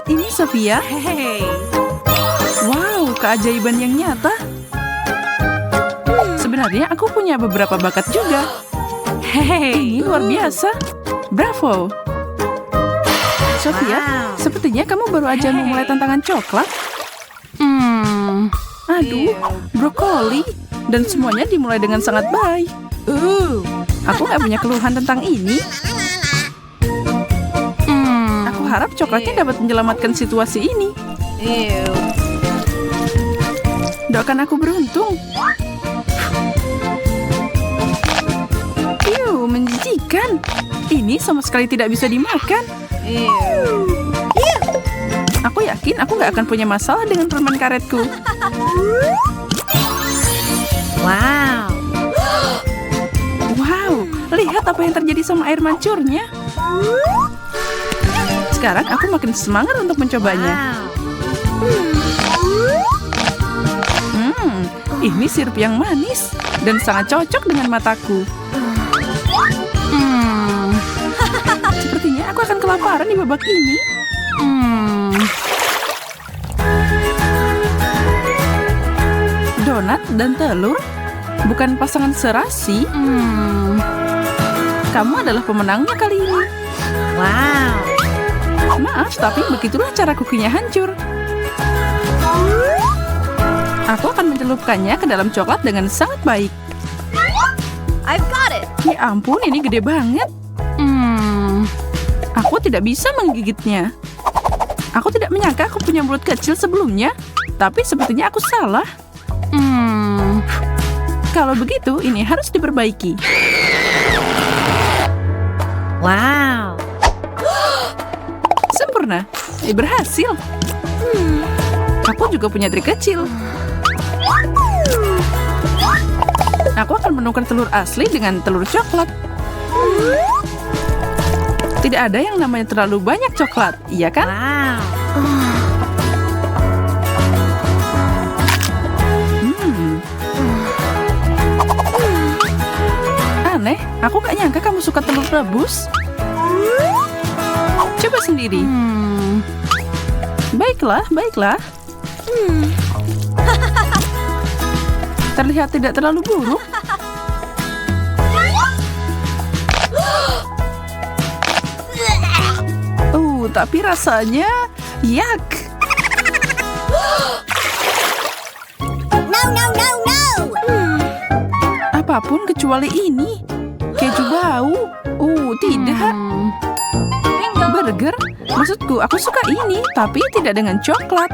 Lihat ini, Sophia. Hey. Wow, keajaiban yang nyata. Sebenarnya aku punya beberapa bakat juga. Hey. Ini luar biasa. Bravo. Sophia, Wow. sepertinya kamu baru aja memulai tantangan coklat. Aduh, brokoli. Dan semuanya dimulai dengan sangat baik. Aku nggak punya keluhan tentang ini. Aku harap coklatnya dapat menyelamatkan situasi ini. Doakan aku beruntung. Menjijikan. Ini sama sekali tidak bisa dimakan. Aku yakin aku nggak akan punya masalah dengan permen karetku. Wow. Wow, lihat apa yang terjadi sama air mancurnya. Sekarang aku makin semangat untuk mencobanya. Ini sirup yang manis dan sangat cocok dengan mataku. Sepertinya aku akan kelaparan di babak ini. Donat dan telur bukan pasangan serasi. Kamu adalah pemenangnya kali ini. Wow. Maaf, tapi begitulah cara kukinya hancur. Aku akan mencelupkannya ke dalam coklat dengan sangat baik. I've got it. Ya ampun, ini gede banget. Aku tidak bisa menggigitnya. Aku tidak menyangka aku punya mulut kecil sebelumnya, tapi sepertinya aku salah. Kalau begitu, ini harus diperbaiki. Wow. Sempurna. Berhasil. Aku juga punya trik kecil. Aku akan menukar telur asli dengan telur coklat. Tidak ada yang namanya terlalu banyak coklat, iya kan? Wow. Aneh, aku gak nyangka kamu suka telur rebus. Coba sendiri. Baiklah, baiklah. Terlihat tidak terlalu buruk. Tapi rasanya yak. No. Apapun kecuali ini. Keju bau. Tidak. Burger? Maksudku, aku suka ini, tapi tidak dengan coklat.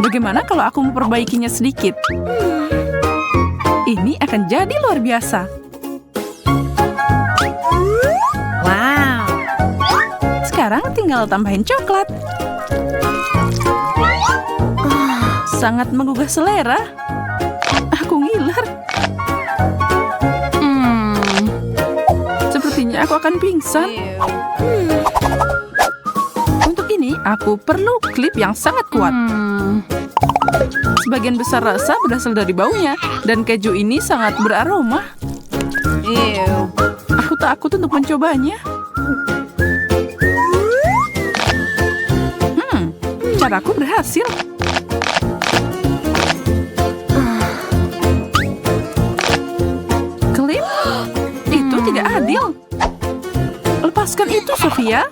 Bagaimana kalau aku memperbaikinya sedikit? Ini akan jadi luar biasa. Wow. Sekarang tinggal tambahin coklat. Sangat menggugah selera. Aku ngiler. Sepertinya aku akan pingsan. Untuk ini, aku perlu klip yang sangat kuat. Sebagian besar rasa berasal dari baunya, dan keju ini sangat beraroma. Aku takut untuk mencobanya. Caraku berhasil. Klip? Itu tidak adil. Lepaskan itu, Sophia.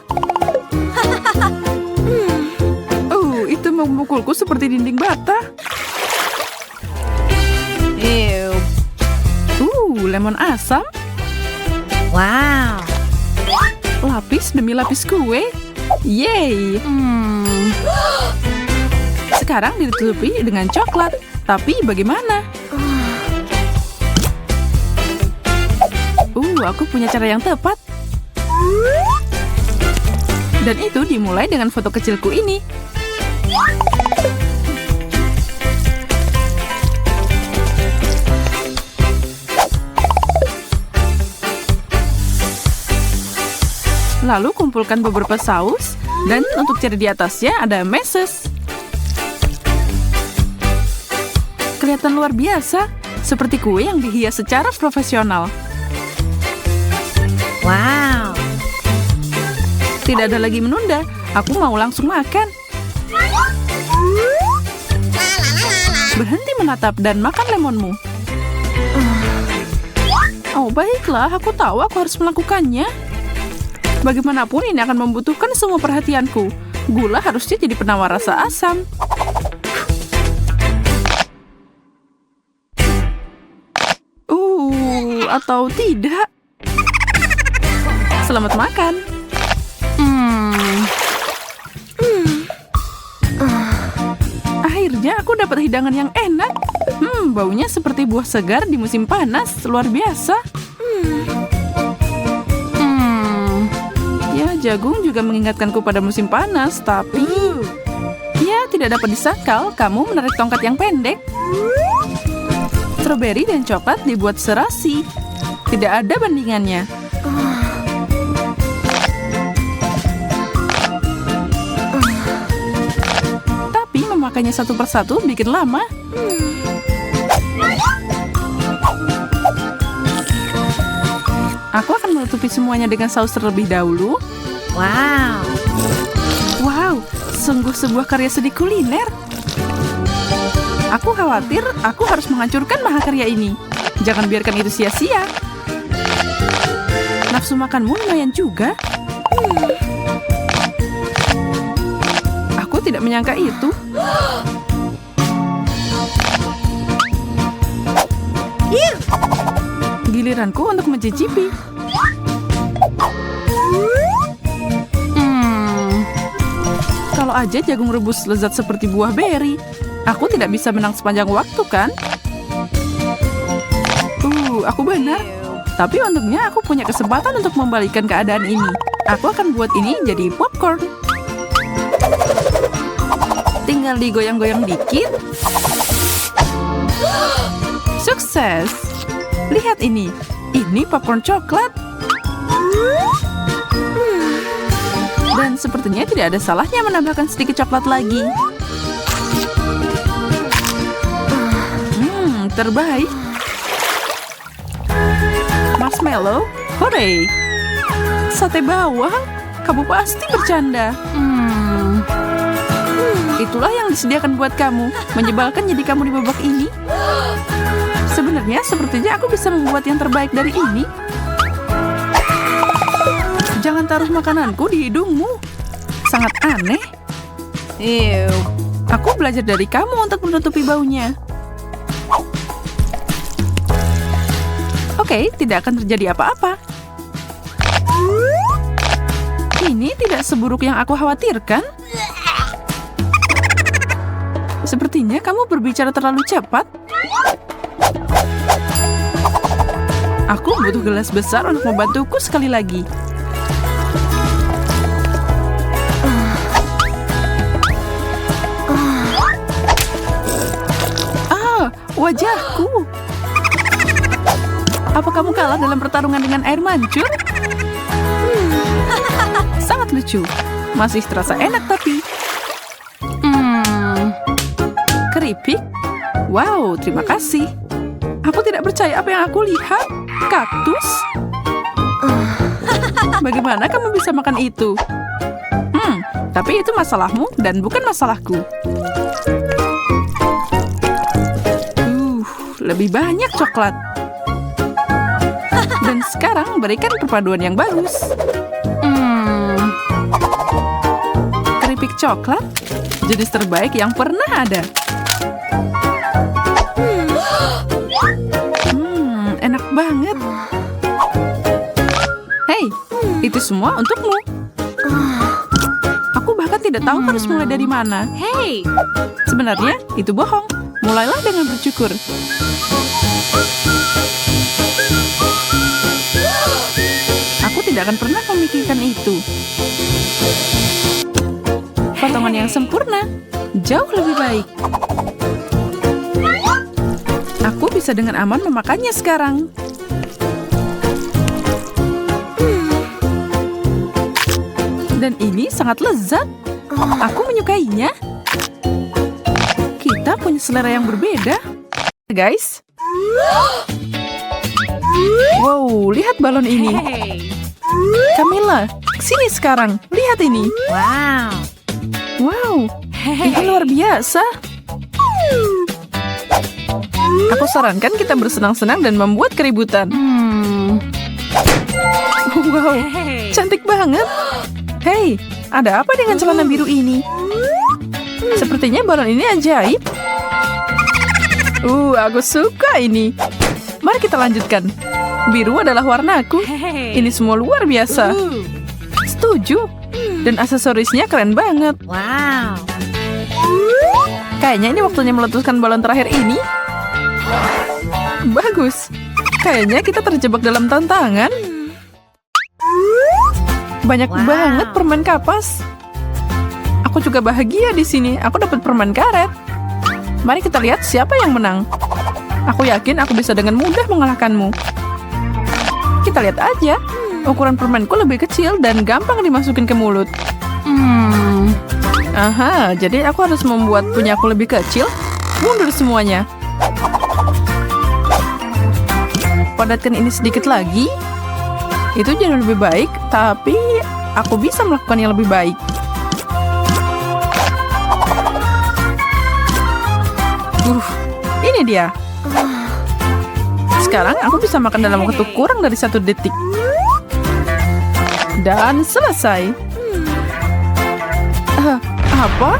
Itu memukulku seperti dinding bata. Lemon asam. Wow. Lapis demi lapis kue. Yeay. Sekarang ditutupi dengan coklat. Tapi bagaimana? Aku punya cara yang tepat. Dan itu dimulai dengan foto kecilku ini. Lalu kumpulkan beberapa saus, dan untuk cherry di atasnya ada meses. Kelihatan luar biasa, seperti kue yang dihias secara profesional. Wow. Tidak ada lagi menunda, Aku mau langsung makan. Berhenti menatap dan makan lemonmu. Oh, baiklah. Aku tahu aku harus melakukannya. Bagaimanapun ini akan membutuhkan semua perhatianku. Gula harusnya jadi penawar rasa asam. Atau tidak. Selamat makan. Akhirnya aku dapat hidangan yang enak. Baunya seperti buah segar di musim panas. Luar biasa. Ya, jagung juga mengingatkanku pada musim panas, tapi ya, tidak dapat disangkal kamu menarik tongkat yang pendek. Stroberi dan coklat dibuat serasi. Tidak ada bandingannya. Tapi memakainya satu persatu bikin lama. Aku akan menutupi semuanya dengan saus terlebih dahulu. Wow. Wow, sungguh sebuah karya seni kuliner. Aku khawatir aku harus menghancurkan mahakarya ini. Jangan biarkan itu sia-sia. Nafsu makanmu lumayan juga. Aku tidak menyangka itu. Giliranku untuk mencicipi. Kalau aja jagung rebus lezat seperti buah beri. Aku tidak bisa menang sepanjang waktu, kan? Aku benar. Tapi untungnya aku punya kesempatan untuk membalikkan keadaan ini. Aku akan buat ini jadi popcorn. Tinggal digoyang-goyang dikit. Sukses! Lihat ini. Ini popcorn coklat. Dan sepertinya tidak ada salahnya menambahkan sedikit coklat lagi. Terbaik. Marshmallow, hore! Sate bawang, kamu pasti bercanda. Itulah yang disediakan buat kamu. Menyebalkan jadi kamu di babak ini. Sebenarnya sepertinya aku bisa membuat yang terbaik dari ini. Jangan taruh makananku di hidungmu. Sangat aneh. Aku belajar dari kamu untuk menutupi baunya. Oke, tidak akan terjadi apa-apa. Ini tidak seburuk yang aku khawatirkan. Sepertinya kamu berbicara terlalu cepat. Aku butuh gelas besar untuk membantuku sekali lagi. Wajahku. Apa kamu kalah dalam pertarungan dengan air mancur? Sangat lucu. Masih terasa enak tapi. Keripik? Wow, terima kasih. Aku tidak percaya apa yang aku lihat. Kaktus? Bagaimana kamu bisa makan itu? Tapi itu masalahmu dan bukan masalahku. Lebih banyak coklat. Dan sekarang berikan perpaduan yang bagus. Keripik coklat, jenis terbaik yang pernah ada. Enak banget. Hei, itu semua untukmu. Aku bahkan tidak tahu harus mulai dari mana. Hey, Sebenarnya itu bohong. Mulailah dengan bersyukur. Aku tidak akan pernah memikirkan itu. Potongan yang sempurna, jauh lebih baik. Aku bisa dengan aman memakannya sekarang. Dan ini sangat lezat. Aku menyukainya. Kita punya selera yang berbeda. Guys. Wow, lihat balon ini. Camilla, sini sekarang. Lihat ini. Wow. Wow, ini luar biasa. Aku sarankan kita bersenang-senang dan membuat keributan. Wow, cantik banget. Hei, ada apa dengan celana biru ini? Sepertinya balon ini ajaib. Aku suka ini. Mari kita lanjutkan. Biru adalah warnaku. Ini semua luar biasa. Setuju. Dan aksesorisnya keren banget. Wow. Kayaknya ini waktunya meletuskan balon terakhir ini. Bagus. Kayaknya kita terjebak dalam tantangan. Banyak Wow. banget permen kapas. Aku juga bahagia di sini. Aku dapat permen karet. Mari kita lihat siapa yang menang. Aku yakin aku bisa dengan mudah mengalahkanmu. Kita lihat aja. Ukuran permenku lebih kecil dan gampang dimasukin ke mulut. Aha, jadi aku harus membuat punya aku lebih kecil. Mundur semuanya. Padatkan ini sedikit lagi. Itu jadi lebih baik, tapi aku bisa melakukan yang lebih baik. Ini dia. Sekarang aku bisa makan dalam waktu kurang dari 1 detik. Dan selesai. Apa?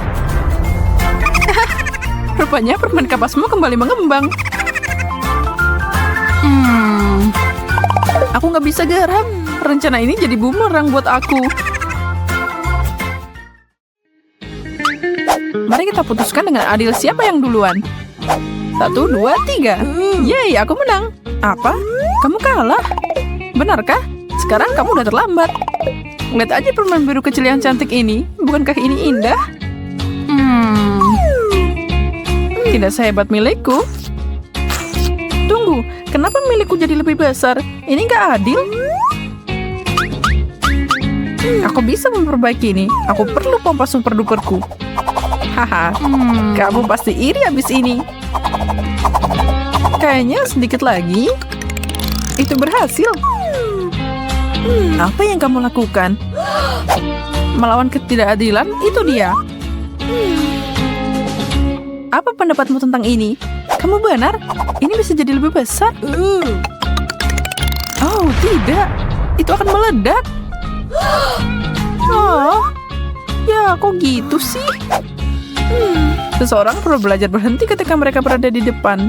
Rupanya permen kapasmu kembali mengembang. Aku nggak bisa garap. Rencana ini jadi bumerang buat aku. Mari kita putuskan dengan adil siapa yang duluan. 1, 2, 3. Yeay, aku menang. Apa? Kamu kalah? Benarkah? Sekarang kamu udah terlambat. Lihat aja permen biru kecil yang cantik ini. Bukankah ini indah? Tidak sehebat milikku. Tunggu, kenapa milikku jadi lebih besar? Ini nggak adil. Aku bisa memperbaiki ini. Aku perlu pompa super duperku. Haha, kamu pasti iri abis ini. Kayaknya sedikit lagi. Itu berhasil. Apa yang kamu lakukan? Melawan ketidakadilan, itu dia. Apa pendapatmu tentang ini? Kamu benar, ini bisa jadi lebih besar. Oh, tidak. Itu akan meledak. Oh, ya kok gitu sih? Seseorang perlu belajar berhenti ketika mereka berada di depan.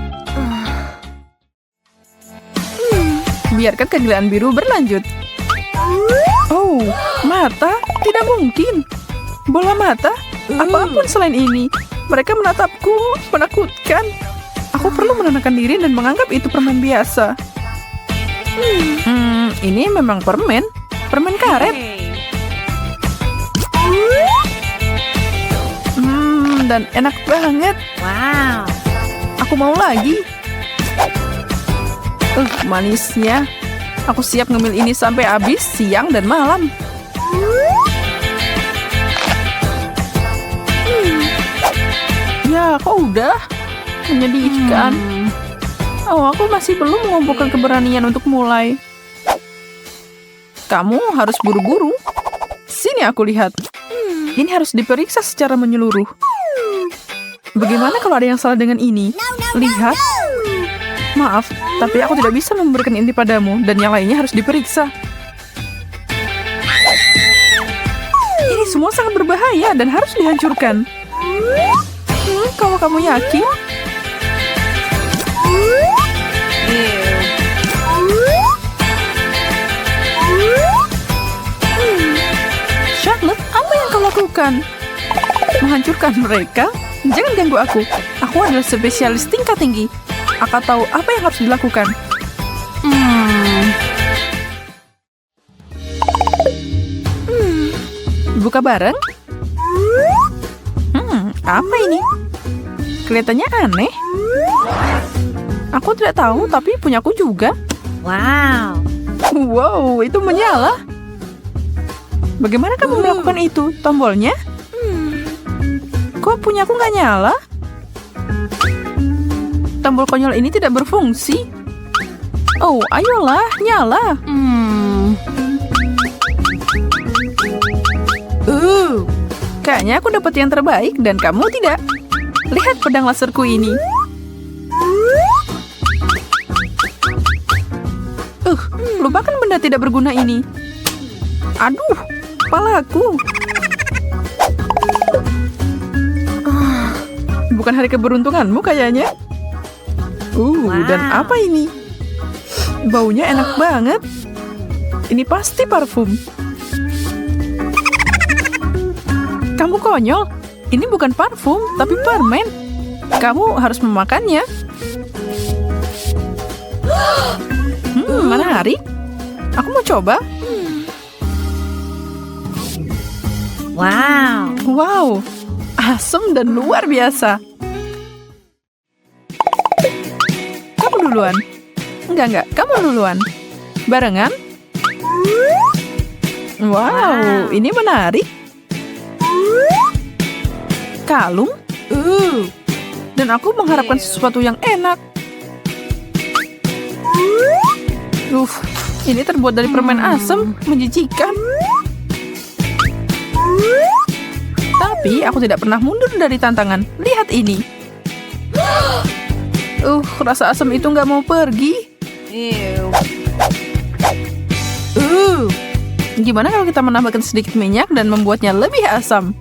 Biarkan kegilaan biru berlanjut. Oh, mata? Tidak mungkin. Bola mata? Apapun selain ini. Mereka menatapku, menakutkan. Aku perlu menenangkan diri dan menganggap itu permen biasa. Ini memang permen. Permen karet. Dan enak banget. Wow. Aku mau lagi. Manisnya. Aku siap ngemil ini sampai habis siang dan malam. Ya, kok udah? Menyedihkan. Oh, aku masih belum mengumpulkan keberanian untuk mulai. Kamu harus buru-buru. Sini aku lihat. Ini harus diperiksa secara menyeluruh. Bagaimana kalau ada yang salah dengan ini? Lihat. Maaf, tapi aku tidak bisa memberikan ini padamu dan yang lainnya harus diperiksa. Ini semua sangat berbahaya dan harus dihancurkan. Kalau kamu yakin? Charlotte, apa yang kau lakukan? Menghancurkan mereka? Jangan ganggu aku. Aku adalah spesialis tingkat tinggi. Aku tahu apa yang harus dilakukan. Buka bareng? Apa ini? Kelihatannya aneh. Aku tidak tahu, tapi punyaku juga. Wow. Wow, itu menyala. Bagaimana kamu melakukan itu? Tombolnya? Kok punyaku nggak nyala? Tombol konyol ini tidak berfungsi. Oh, ayolah, nyala. Kayaknya aku dapat yang terbaik dan kamu tidak. Lihat pedang laserku ini. Lupakan benda tidak berguna ini. Aduh, kepalaku. Bukan hari keberuntunganmu kayaknya. Dan apa ini? Baunya enak banget. Ini pasti parfum. Kamu konyol. Ini bukan parfum, tapi permen. Kamu harus memakannya. Menarik. Aku mau coba. Wow, asam dan luar biasa. Kamu duluan. Enggak, kamu duluan. Barengan. Wow, ini menarik. Kalung. Dan aku mengharapkan sesuatu yang enak. Ini terbuat dari permen asam, menjijikan. Tapi aku tidak pernah mundur dari tantangan. Lihat ini. Rasa asam itu nggak mau pergi. Gimana kalau kita menambahkan sedikit minyak dan membuatnya lebih asam?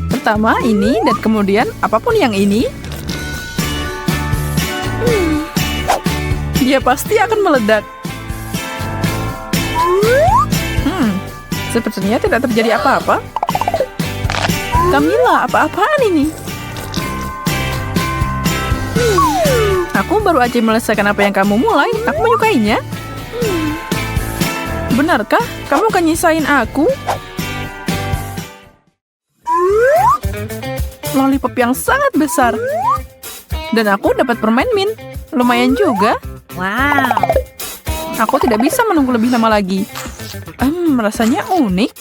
Pertama ini dan kemudian apapun yang ini. Dia pasti akan meledak. Sepertinya tidak terjadi apa-apa. Camilla, apa-apaan ini? Aku baru aja menyelesaikan apa yang kamu mulai. Aku menyukainya. Benarkah? Kamu akan nyisain aku? Lollipop yang sangat besar. Dan aku dapat permen mint. Lumayan juga. Aku tidak bisa menunggu lebih lama lagi. Rasanya unik.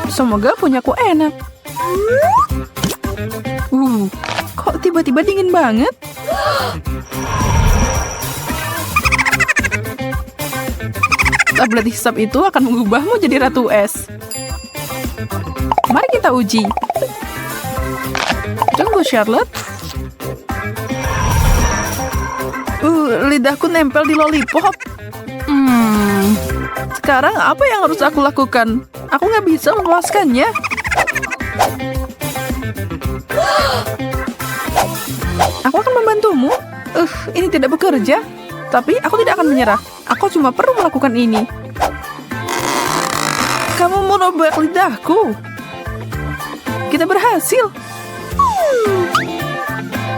Semoga punyaku enak. Kok tiba-tiba dingin banget? Tablet hisap itu akan mengubahmu jadi ratu es. Mari kita uji. Tunggu, Charlotte. Lidahku nempel di lollipop. Sekarang apa yang harus aku lakukan? Aku nggak bisa melepaskannya. Aku akan membantumu. Ini tidak bekerja. Tapi aku tidak akan menyerah. Aku cuma perlu melakukan ini. Kamu merobek lidahku. Kita berhasil.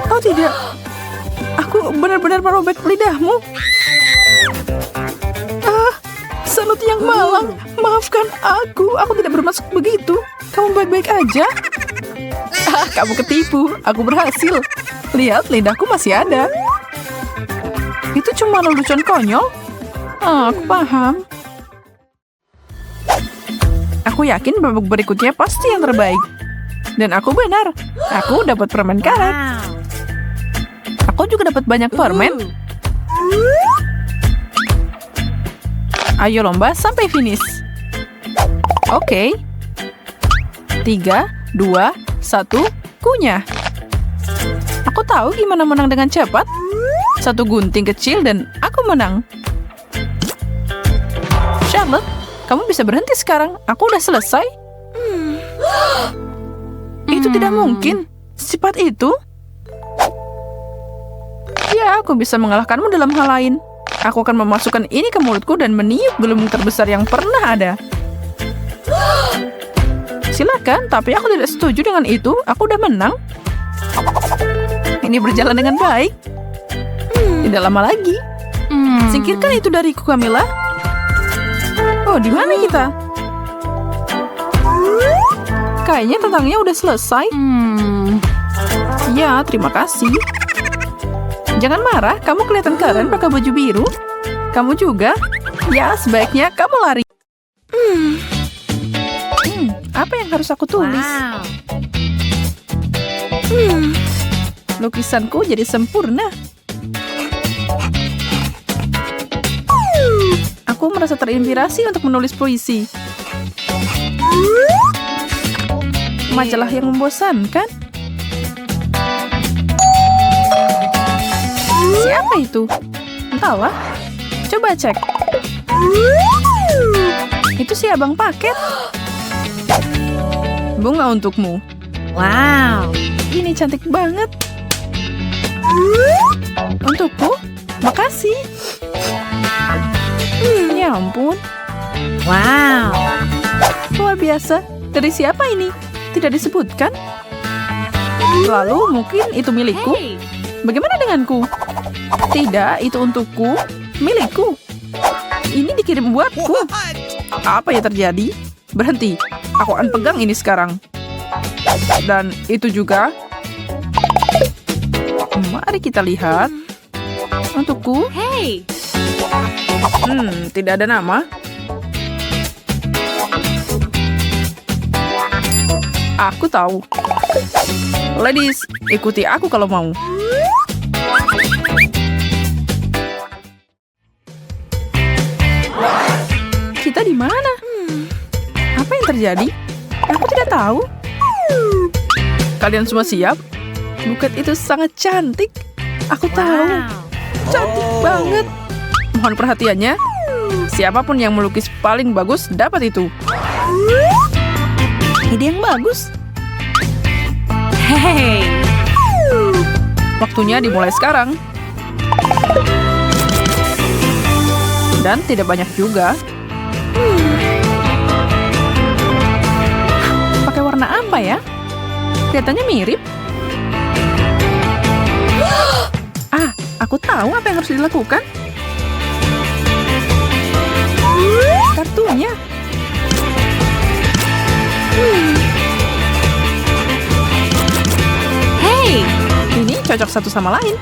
Oh tidak. Aku benar-benar merobek lidahmu. Salut yang malang. Maafkan aku. Aku tidak bermaksud begitu. Kamu baik-baik aja. Kamu ketipu. Aku berhasil. Lihat, lidahku masih ada. Itu cuma lelucon konyol. Aku paham. Aku yakin babak berikutnya pasti yang terbaik. Dan aku benar. Aku dapat permen karet. Aku juga dapat banyak permen. Ayo lomba sampai finish. Oke. 3, 2, 1, kunyah. Aku tahu gimana menang dengan cepat. Satu gunting kecil dan aku menang. Charlotte, kamu bisa berhenti sekarang. Aku udah selesai. Itu tidak mungkin. Secepat itu. Ya, aku bisa mengalahkanmu dalam hal lain. Aku akan memasukkan ini ke mulutku dan meniup gelembung terbesar yang pernah ada. Silakan, tapi aku tidak setuju dengan itu. Aku udah menang. Ini berjalan dengan baik. Tidak lama lagi. Singkirkan itu dariku, Camilla. Oh, di mana kita? Kayaknya tentangnya udah selesai. Ya, terima kasih. Jangan marah, kamu kelihatan keren pakai baju biru. Kamu juga. Ya, sebaiknya kamu lari. Apa yang harus aku tulis? Lukisanku jadi sempurna. Aku merasa terinspirasi untuk menulis puisi. Majalah yang membosankan. Siapa itu? Entahlah. Coba cek. Itu si abang paket. Bunga untukmu. Wow. Ini cantik banget. Untukku? Makasih. Ya ampun. Wow. Luar biasa. Dari siapa ini? Tidak disebutkan. Lalu mungkin itu milikku. Bagaimana denganku? Tidak, itu untukku. Milikku. Ini dikirim buatku. Apa yang terjadi? Berhenti. Aku akan pegang ini sekarang. Dan itu juga. Mari kita lihat. Untukku. Hey. Tidak ada nama. Aku tahu. Ladies, ikuti aku kalau mau. Kita di mana? Apa yang terjadi? Aku tidak tahu. Kalian semua siap? Buket itu sangat cantik. Aku tahu. Wow. Cantik banget. Mohon perhatiannya. Siapapun yang melukis paling bagus dapat itu. Ide yang bagus. Hey. Waktunya dimulai sekarang. Dan tidak banyak juga. Pakai warna apa ya? Kelihatannya mirip. Aku tahu apa yang harus dilakukan. Kartunya. Hey. Ini cocok satu sama lain.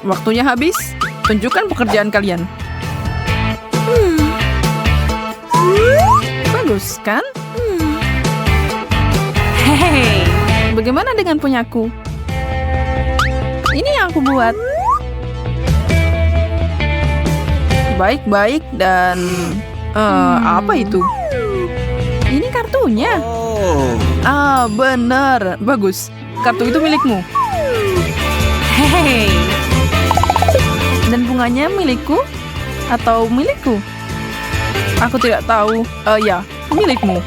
Waktunya habis. Tunjukkan pekerjaan kalian. Bagus, kan? Hey. Bagaimana dengan punyaku? Ini yang aku buat. Baik-baik dan... apa itu? Ini kartunya. Benar. Bagus. Kartu itu milikmu. Hey. Dan bunganya milikku? Atau milikku? Aku tidak tahu. Ya, milikmu.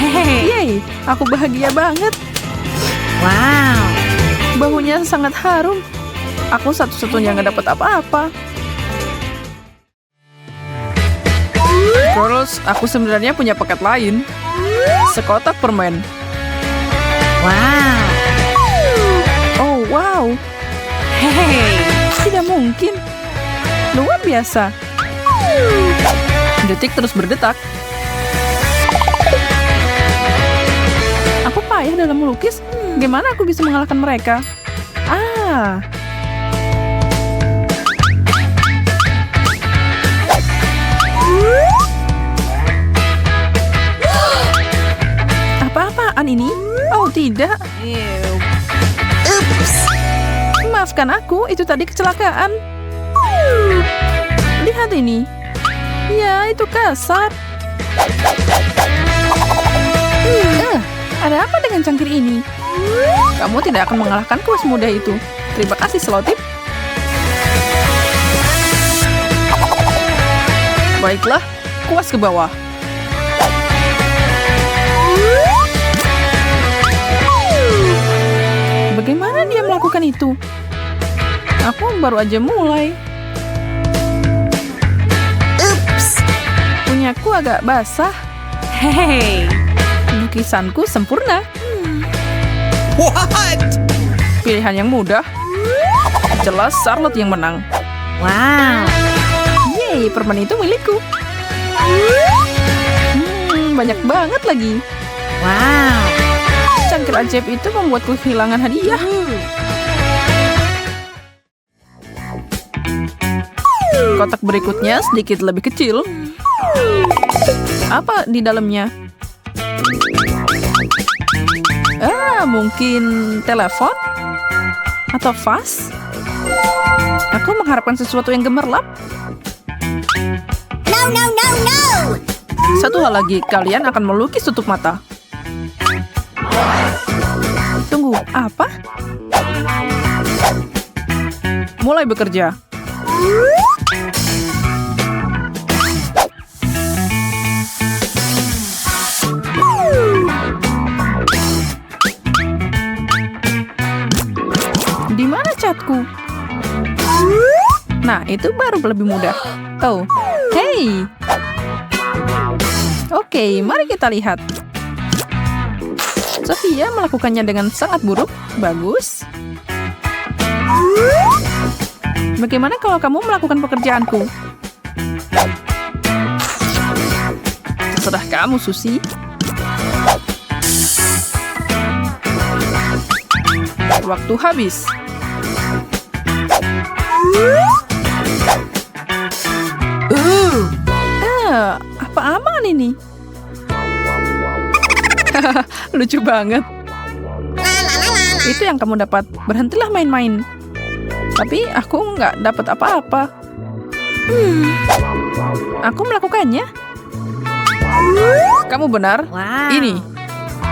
Hey. Yeay, aku bahagia banget. Wow. Baunya sangat harum. Aku satu-satunya nggak dapat apa-apa. Terus, aku sebenarnya punya paket lain. Sekotak permen. Wow. Oh, wow. Hey. Tidak mungkin. Luar biasa. Detik terus berdetak. Aku payah dalam melukis. Gimana aku bisa mengalahkan mereka? Apa-apaan ini? Oh, tidak. Maafkan aku, itu tadi kecelakaan. Lihat ini. Ya, itu kasar. Ada apa dengan cangkir ini? Kamu tidak akan mengalahkanku semudah itu. Terima kasih, selotip. Baiklah, kuas ke bawah. Bagaimana dia melakukan itu? Aku baru aja mulai. Punyaku agak basah. Hey. Lukisanku sempurna. What? Pilihan yang mudah. Jelas Charlotte yang menang. Wow. Yeay, permen itu milikku. Banyak banget lagi. Wow. Cangkir ajaib itu membuatku kehilangan hadiah. Kotak berikutnya sedikit lebih kecil. Apa di dalamnya? Mungkin telepon? Atau vas? Aku mengharapkan sesuatu yang gemerlap. No, no, no, no! Satu hal lagi, kalian akan melukis tutup mata. Tunggu, apa? Mulai bekerja. Di mana catku? Nah, itu baru lebih mudah. Oh, hey! Oke, mari kita lihat. Sofia melakukannya dengan sangat buruk. Bagus. Bagaimana kalau kamu melakukan pekerjaanku? Terserah kamu, Susi. Waktu habis. Apa aman ini? Lucu banget. Itu yang kamu dapat. Berhentilah main-main. Tapi aku nggak dapat apa-apa. Aku melakukannya. Kamu benar. Wow. Ini.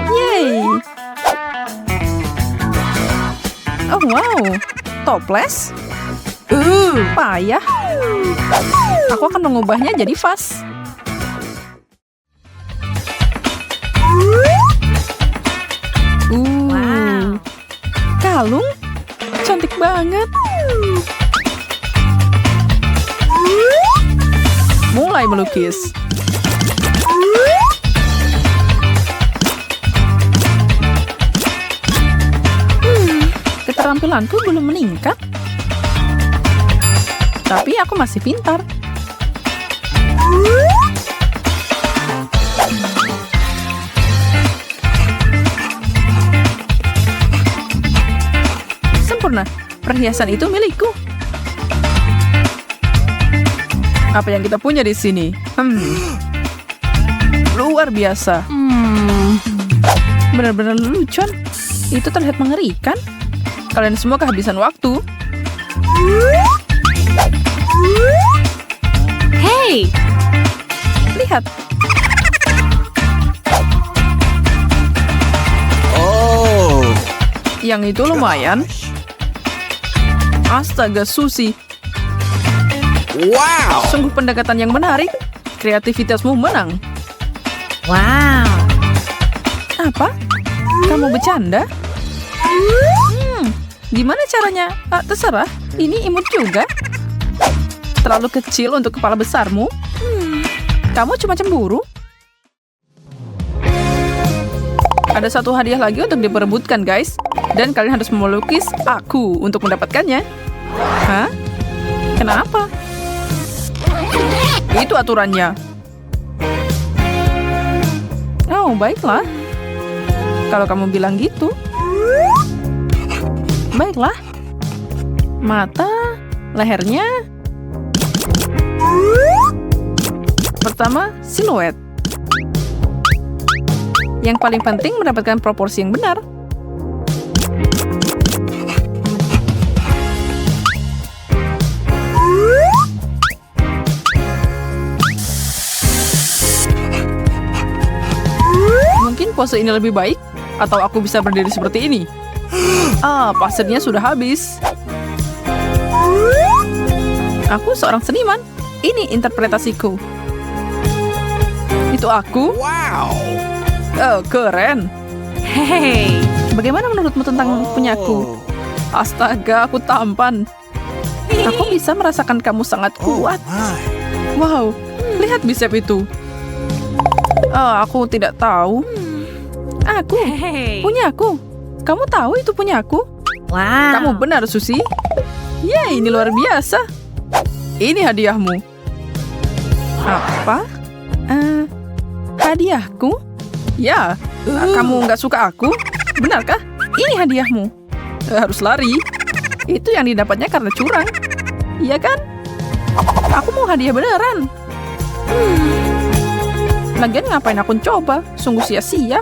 Yeay. Oh wow. Toples. Payah. Aku akan mengubahnya jadi vas. Wow. Kalung. Cantik banget. Mulai melukis. Keterampilanku belum meningkat. Tapi aku masih pintar. Sempurna. Perhiasan itu milikku. Apa yang kita punya di sini? Luar biasa. Benar-benar lelucon. Itu terlihat mengerikan. Kalian semua kehabisan waktu. Hey! Lihat. Oh. Yang itu lumayan. Astaga, Susi. Wow. Sungguh pendekatan yang menarik. Kreativitasmu menang. Wow. Apa? Kamu bercanda? Gimana caranya? Terserah. Ini imut juga. Terlalu kecil untuk kepala besarmu. Kamu cuma cemburu. Ada satu hadiah lagi untuk diperebutkan, guys. Dan kalian harus melukis aku untuk mendapatkannya. Hah? Kenapa? Itu aturannya. Oh, baiklah. Kalau kamu bilang gitu. Baiklah. Mata, lehernya. Pertama, siluet. Yang paling penting mendapatkan proporsi yang benar. Mungkin pose ini lebih baik, atau aku bisa berdiri seperti ini. Pasirnya sudah habis. Aku seorang seniman. Ini interpretasiku. Itu aku. Wow. Oh, keren. Hey! Bagaimana menurutmu tentang punyaku? Astaga, aku tampan. Aku bisa merasakan kamu sangat kuat. My. Wow, lihat bisep itu. Aku tidak tahu. Aku, Hey! punyaku. Kamu tahu itu punyaku? Wow. Kamu benar, Susi. Yeay, ini luar biasa. Ini hadiahmu. Apa? Hadiahku? Ya, kamu nggak suka aku? Benarkah? Ini hadiahmu. Harus lari. Itu yang didapatnya karena curang. Iya kan? Aku mau hadiah beneran. Lagian ngapain aku coba? Sungguh sia-sia.